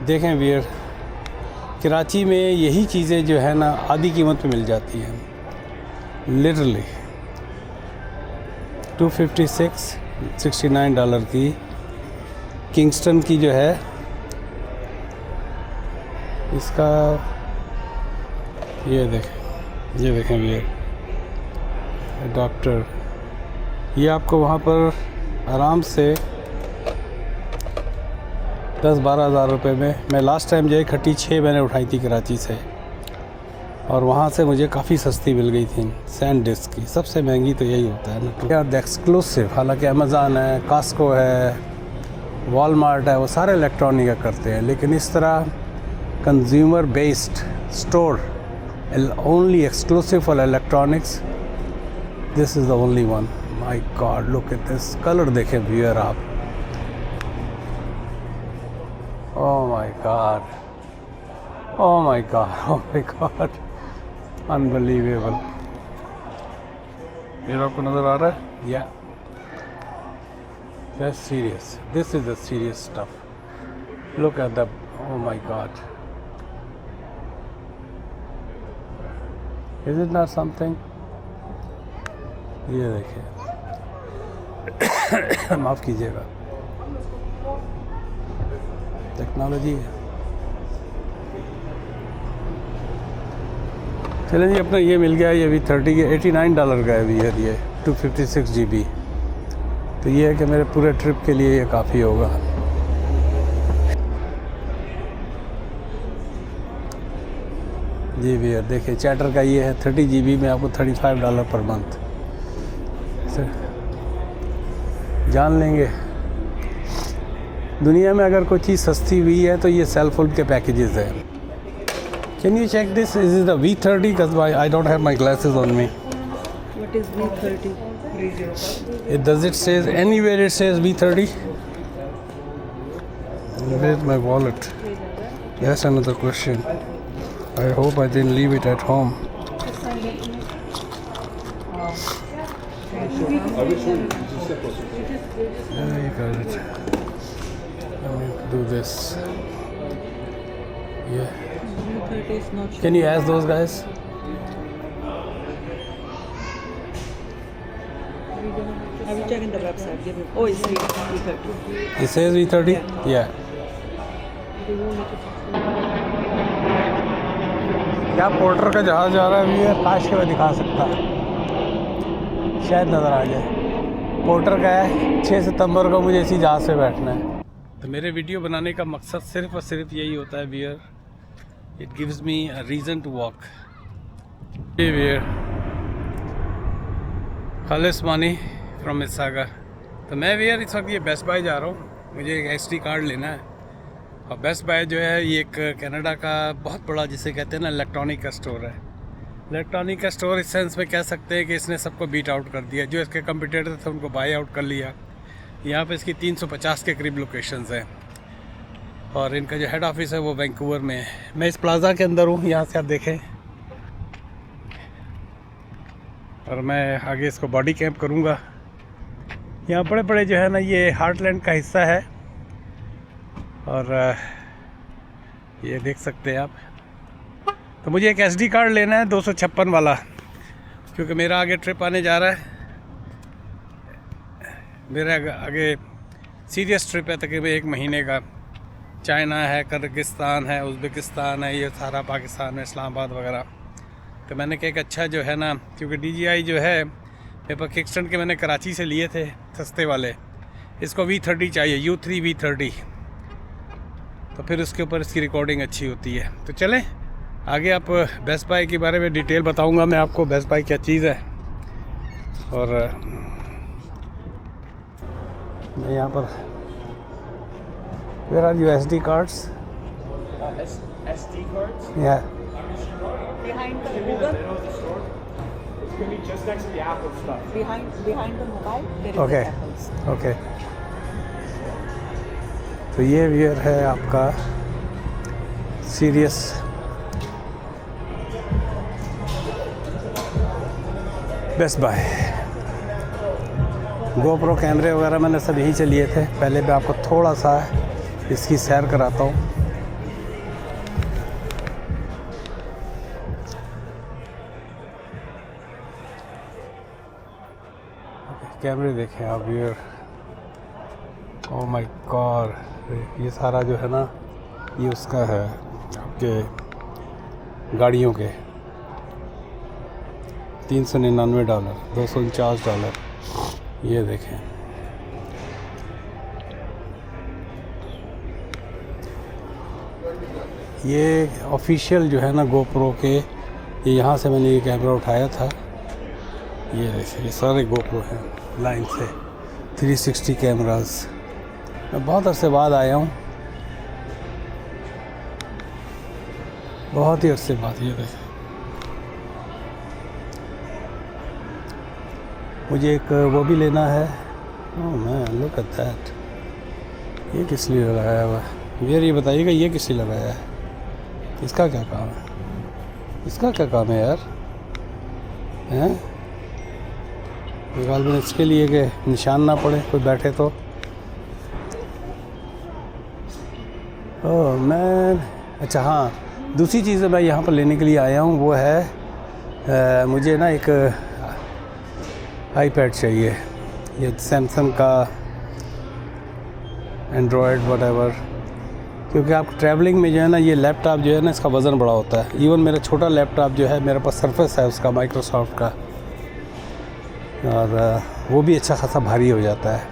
देखें वियर, कराची में यही चीज़ें जो है ना आधी कीमत पे मिल जाती हैं लिटरली। $256.69 की किंगस्टन की जो है इसका, ये देखें वियर डॉक्टर, ये आपको वहाँ पर आराम से 10-12 हज़ार रुपये में, मैं लास्ट टाइम जो है इकट्ठी 6 मैंने उठाई थी कराची से, और वहाँ से मुझे काफ़ी सस्ती मिल गई थी सैंड डिस्क की। सबसे महंगी तो यही होता है ना यार, एक्सक्लूसिव। हालांकि अमेज़ॉन है, कास्को है, वॉलमार्ट है, वो सारे इलेक्ट्रॉनिक का करते हैं, लेकिन इस तरह consumer based store only exclusive for electronics, this is the only one. My God, look at this colour, देखें व्यूअर आप, oh my God, oh my God, oh my God, unbelievable. ये आपको नज़र आ रहा है? या that's serious, this is the serious stuff. Look at the, oh my God, is it not something? ये देखिए माफ़ कीजिएगा, टेक्नोलॉजी है। चलें जी, अपना ये मिल गया, ये भी 30 के $89 का है भी है, ये 256 GB। तो ये है कि मेरे पूरे ट्रिप के लिए ये काफ़ी होगा। जी भैया देखिए, चैटर का ये है 30 GB में आपको $35 पर मंथ। जान लेंगे दुनिया में अगर कोई चीज़ सस्ती हुई है तो ये सेल फोन के पैकेजेस हैं। Can you check this, is is the V30? Because I don't have my glasses on me. What is V30? It does it says anywhere it says V30? Where's my wallet? That's another question. I hope I didn't leave it at home. Yeah, you got it. Let me do this. Yeah. V30 is not sure. Can you ask those guys? I will check in the website. Give me. Oh, it's V30. It says V30? Yeah. क्या porter का जहाज़ जा रहा है अभी? यार काश के मैं दिखा सकता, शायद नज़र आ जाए। पोर्टर का है, 6 सितंबर को मुझे इसी जहाज़ से बैठना है। तो मेरे वीडियो बनाने का मकसद सिर्फ़ और सिर्फ यही होता है wear, it gives me a reason to walk. ये वियर खालिस मानी फ्रॉम मिस्सागा। तो मैं वियर इस वक्त ये बेस्ट बाय जा रहा हूँ, मुझे एक SD कार्ड लेना है। और बेस्ट बाय जो है ये एक कनाडा का बहुत बड़ा, जिसे कहते हैं ना, इलेक्ट्रॉनिक का स्टोर है। इलेक्ट्रॉनिक का स्टोर इस सेंस में कह सकते हैं कि इसने सबको बीट आउट कर दिया। जो इसके कंपटीटर थे उनको बाय आउट कर लिया। यहाँ पे इसकी 350 के करीब लोकेशंस हैं, और इनका जो हेड ऑफिस है वो वैंकूवर में है। मैं इस प्लाज़ा के अंदर हूँ, यहाँ से आप देखें, और मैं आगे इसको बॉडी कैंप करूँगा। यहाँ बड़े बड़े जो है ना, ये हार्टलैंड का हिस्सा है, और ये देख सकते हैं आप। तो मुझे एक SD कार्ड लेना है 256 वाला, क्योंकि मेरा आगे ट्रिप आने जा रहा है। मेरा आगे सीरियस ट्रिप है तकरीबन 1 महीने का। चाइना है, कज़ाकिस्तान है, उज़्बेकिस्तान है, ये सारा पाकिस्तान है, इस्लामाबाद वगैरह। तो मैंने कहा एक अच्छा जो है ना, क्योंकि DJI जो है मेरे पास किंगस्टन के मैंने कराची से लिए थे सस्ते वाले, इसको V30 चाहिए, U3 V30। तो फिर उसके ऊपर इसकी रिकॉर्डिंग अच्छी होती है। तो चलें आगे, आप बेस्ट बाय के बारे में डिटेल बताऊंगा मैं आपको, बेस्ट बाय क्या चीज़ है। और मैं यहाँ पर, where are you SD cards? SD cards? या Behind the Google, It's going to be just next to the Apple stuff. behind the mobile, there is Okay. the apples. Okay. तो ये wear है आपका सीरियस बेस्ट बाय। GoPro कैमरे वगैरह मैंने सब यहीं से लिए थे। पहले मैं आपको थोड़ा सा इसकी सैर कराता हूँ। कैमरे देखें आप व्यूअर, ओह माय गॉड, ये सारा जो है ना ये उसका है आपके गाड़ियों के। $399, $249, ये देखें। ये ऑफिशियल जो है ना गोप्रो के, ये यहाँ से मैंने ये कैमरा उठाया था। ये देखिए ये सारे गोप्रो हैं लाइन से, 360 कैमरास। मैं बहुत अरसे बाद आया हूँ, बहुत ही अरसे बाद। ये देखिए मुझे एक वो भी लेना है। Oh man look at that, ये किस लिए लगाया हुआ है यार? ये बताइएगा ये किस लिए लगाया है? इसका क्या काम है? इसका क्या काम है यार? हैं निकाल में इसके लिए कि निशान ना पड़े कोई बैठे तो। ओह मैन, अच्छा हाँ, दूसरी चीज़ मैं यहाँ पर लेने के लिए आया हूँ वो है मुझे ना एक आईपैड चाहिए। ये सैमसंग का एंड्रॉयड वटेवर, क्योंकि आप ट्रैवलिंग में जो है ना ये लैपटॉप जो है ना इसका वज़न बड़ा होता है। इवन मेरा छोटा लैपटॉप जो है मेरे पास सरफेस है उसका, माइक्रोसॉफ्ट का, और वो भी अच्छा खासा भारी हो जाता है।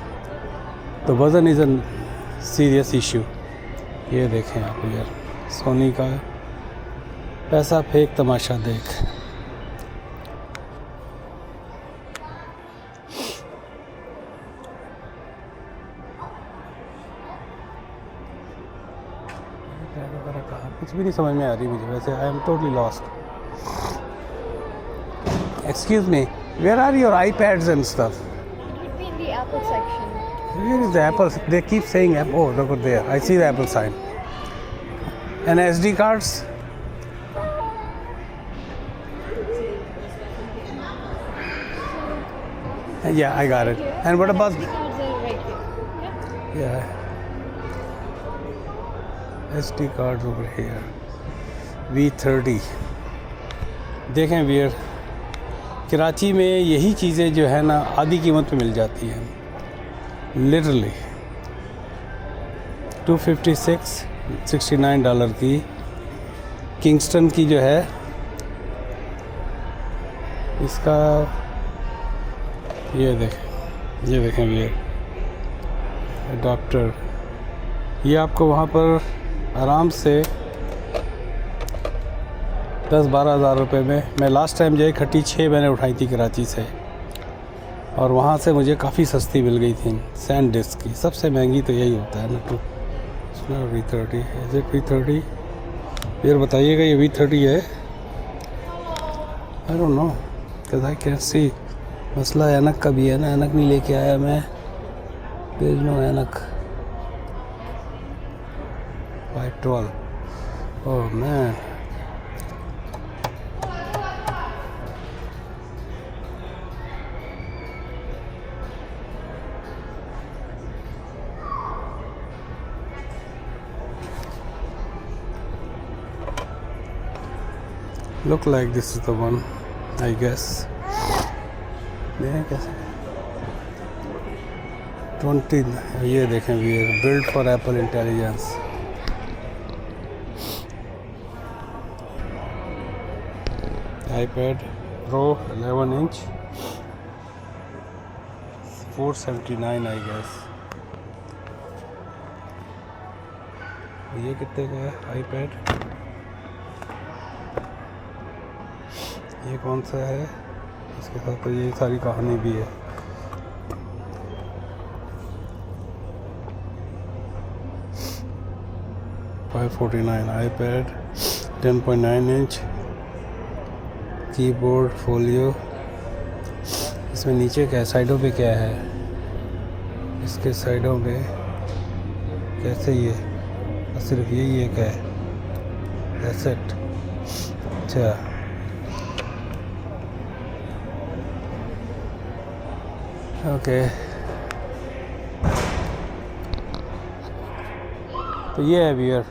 तो वज़न इज़ अ सीरियस इशू। ये देखें आप यार, सोनी का पैसा फेंक तमाशा देख। कुछ भी नहीं समझ में आ रही मुझे वैसे। I am totally lost. Excuse me, where are your iPads and stuff? It would be in the Apple section. Where is the Apple? They keep saying Apple. Oh, look there. I see the Apple sign. And SD cards? Yeah, I got it. And what about? Cards are right here. Yeah. Yeah. SD cards over here. V30. देखें wear, Karachi में यही चीज़ें जो है ना आधी कीमत पे मिल जाती हैं लिटरली। $256.69 की किंगस्टन की जो है इसका, ये देखें वियर अडॉप्टर। ये आपको वहाँ पर आराम से 10-12 हज़ार रुपये में। मैं लास्ट टाइम जो है इकट्ठी 6 मैंने उठाई थी कराची से, और वहाँ से मुझे काफ़ी सस्ती मिल गई थी सैंड डिस्क की। सबसे महंगी तो यही होता है ना। V30, is it V30? फिर बताइएगा ये V30 है? I don't know because I can see. मसला ऐनक का भी है ना, ऐनक नहीं लेके आया मैं। देयर नो ऐनक। 512। Oh man, look like this is the one, I guess. देखें कैसे 20, ये देखें wear build for Apple intelligence. iPad Pro 11 inch, 479 I guess। ये कितने का है iPad? ये कौन सा है? इसके साथ तो ये सारी कहानी भी है। $549 iPad 10.9 इंच, कीबोर्ड फोलियो। इसमें नीचे क्या है, साइडों पे क्या है? इसके साइडों पे कैसे ये सिर्फ यही एक है एसेट। अच्छा, ओके। तो ये है वियर।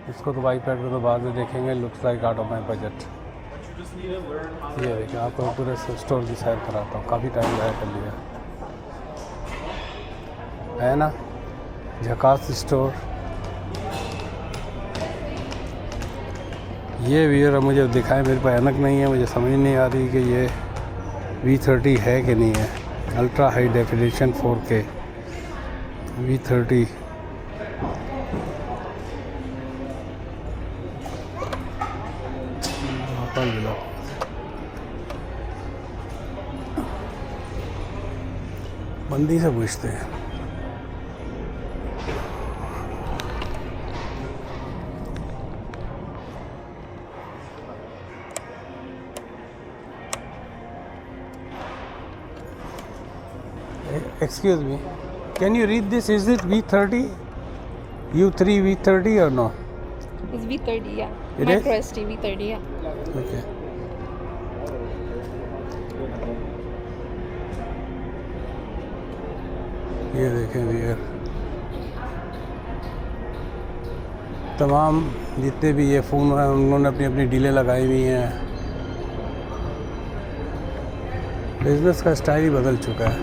इसको तो iPad को तो बाद में देखेंगे। Looks like out of my budget. ये देखिए आपको पूरे स्टोर की सैर कराता हूँ, काफ़ी टाइम ज़ाया कर लिया है ना। झकास स्टोर ये व्यूअर मुझे दिखाए, मेरे पास ऐनक नहीं है, मुझे समझ नहीं आ रही कि ये V30 है कि नहीं है। Ultra high definition 4K V30 बंदी से पूछते हैं। Excuse me, can you read this? Is it V30? U3 V30 or no? It's V30, yeah. It Micro is? SD V30, yeah. Okay. ये देखें व्यूअर, तमाम जितने भी ये फ़ोन हैं उन्होंने अपनी अपनी डीलें लगाई हुई हैं। बिज़नेस का स्टाइल ही बदल चुका है।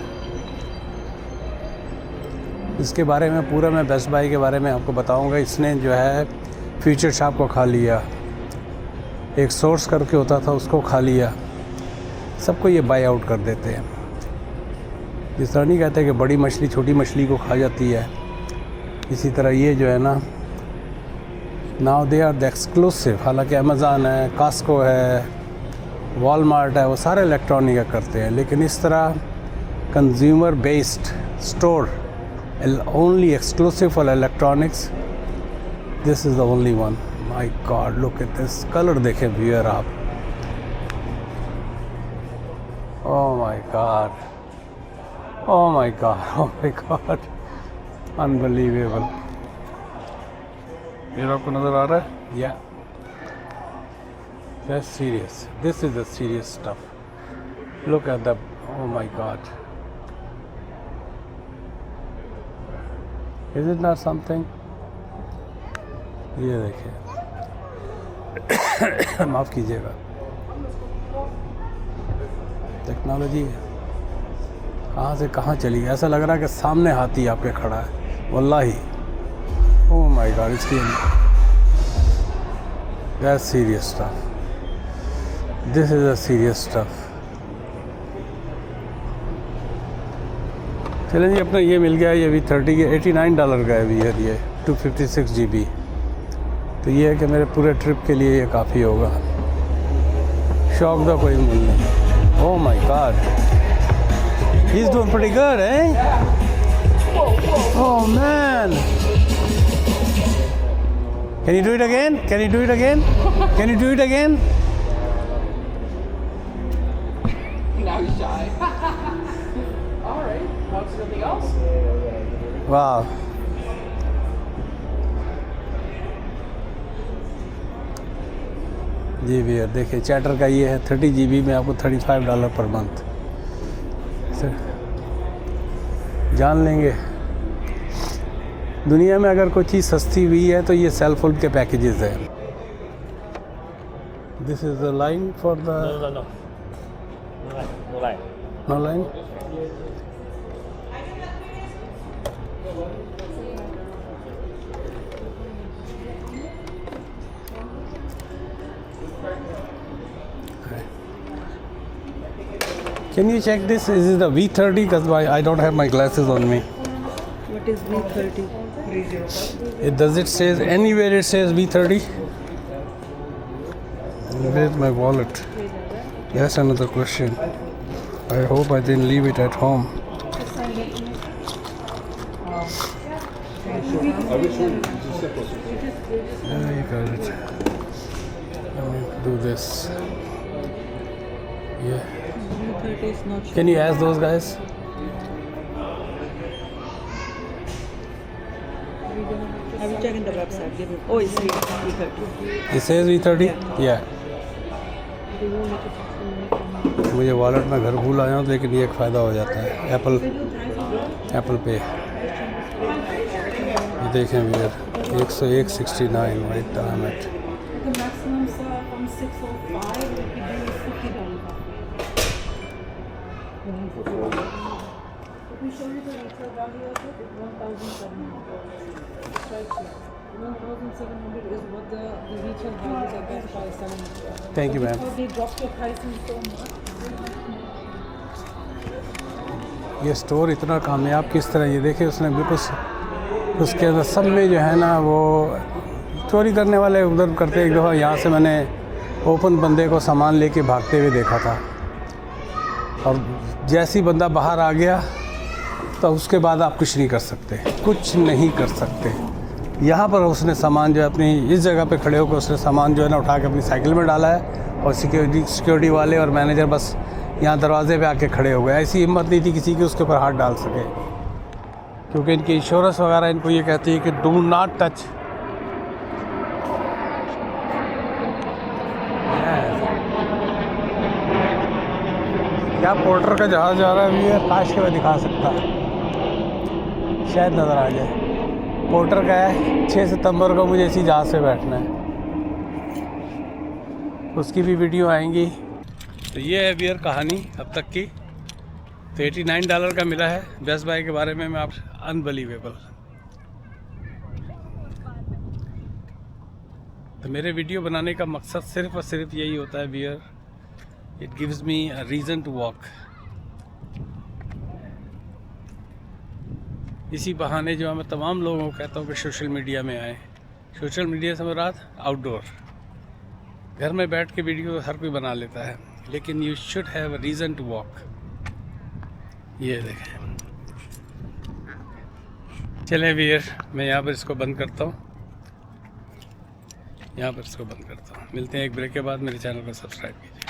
इसके बारे में पूरा मैं बेस्ट बाय के बारे में आपको बताऊंगा। इसने जो है फ्यूचर शॉप को खा लिया, एक सोर्स करके होता था उसको खा लिया, सबको ये बाय आउट कर देते हैं। जिस तरह नहीं कहते कि बड़ी मछली छोटी मछली को खा जाती है, इसी तरह ये जो है ना, now they are the exclusive. हालांकि अमेज़ॉन है, कास्को है, वॉलमार्ट है, वो सारे इलेक्ट्रॉनिक का करते हैं, लेकिन इस तरह consumer based store only exclusive for electronics, this is the only one. My God, look at this color देखें व्यूअर आप। Oh my God, oh my God, oh my God, unbelievable। ये आपको नज़र आ रहा है? Yeah, that's serious, this is the serious stuff। Look at the, oh my God, is it not something? ये देखिए माफ़ कीजिएगा, टेक्नोलॉजी कहाँ से कहाँ चली गई। ऐसा लग रहा है कि सामने हाथी आपके खड़ा है, वल्लाही। ओह माय गॉड, इसकी that's serious stuff, this is a serious stuff. चलें जी, अपना ये मिल गया, ये V30 के $89 का है व्यूअर, ये 256 GB। तो ये है कि मेरे पूरे ट्रिप के लिए ये काफ़ी होगा। शौक का कोई मूल नहीं। Oh my God, he is doing pretty good, oh man, can you do it again, can you do it again, can you do it again. Now he's shy. All right. Want something else? वाह, जी भैया देखिए, chatter का ये है 30 GB में आपको $35 per month. जान लेंगे दुनिया में अगर कोई चीज़ सस्ती हुई है तो ये सेल फोन के पैकेजेस हैं। This is the line for the no line. Can you check this? Is it the V30? Because I don't have my glasses on me. What is V30? Does it says anywhere it says V30? Where's my wallet? That's another question. I hope I didn't leave it at home. Yeah, you got it. Let me do this. Yeah. V30 is not sure. Can you ask those guys? I will check in the website. Give me. Oh, it's V30. It says V30? Yeah. मुझे wallet में घर भूल आया हूँ, लेकिन ये एक फ़ायदा हो जाता है एप्पल पे। ये देखें भैया, 101.69 right time at. 1605. If you do is $50 off. If we show you the retail value of it, it's $1,700. It's right here. 1,700 is what the retail value that Best Buy is selling it for. Thank you, But ma'am. because they dropped their pricing so much. ये store इतना कामयाब किस तरह, ये देखिए उसने बिल्कुल उसके अंदर सब में जो है ना वो चोरी करने वाले उधर करते। एक दफ़ा यहाँ से मैंने ओपन बंदे को सामान लेके भागते हुए देखा था, और जैसे ही बंदा बाहर आ गया तो उसके बाद आप कुछ नहीं कर सकते, कुछ नहीं कर सकते। यहाँ पर उसने सामान जो है अपनी इस जगह पे खड़े होकर उसने सामान जो है ना उठा के अपनी साइकिल में डाला है, और सिक्योरिटी वाले और मैनेजर बस यहाँ दरवाजे पे आके खड़े हो गए। ऐसी हिम्मत नहीं थी किसी की उसके ऊपर हाथ डाल सके, क्योंकि इनकी इंश्योरेंस वगैरह इनको ये कहती है कि डू नॉट टच। क्या पोर्टर का जहाज़ जा रहा है अभी, है काश के मैं दिखा सकता, शायद नज़र आ जाए। पोर्टर का है 6 सितंबर को मुझे इसी जहाज़ से बैठना है, उसकी भी वीडियो आएंगी। तो ये है वियर कहानी अब तक की। तो $89 का मिला है बेस्ट बाय के बारे में। मैं आप अनबिलीवेबल। तो मेरे वीडियो बनाने का मकसद सिर्फ और सिर्फ यही होता है, wear it gives me a reason to walk. इसी बहाने जो मैं तमाम लोगों को कहता हूँ कि सोशल मीडिया में आए। सोशल मीडिया से मुराद आउटडोर। घर में बैठ के वीडियो हर कोई बना लेता है, लेकिन you should have a reason to walk. ये देखें, चलें वीर, मैं यहाँ पर इसको बंद करता हूँ, यहाँ पर इसको बंद करता हूँ। मिलते हैं एक ब्रेक के बाद। मेरे चैनल को सब्सक्राइब कीजिए।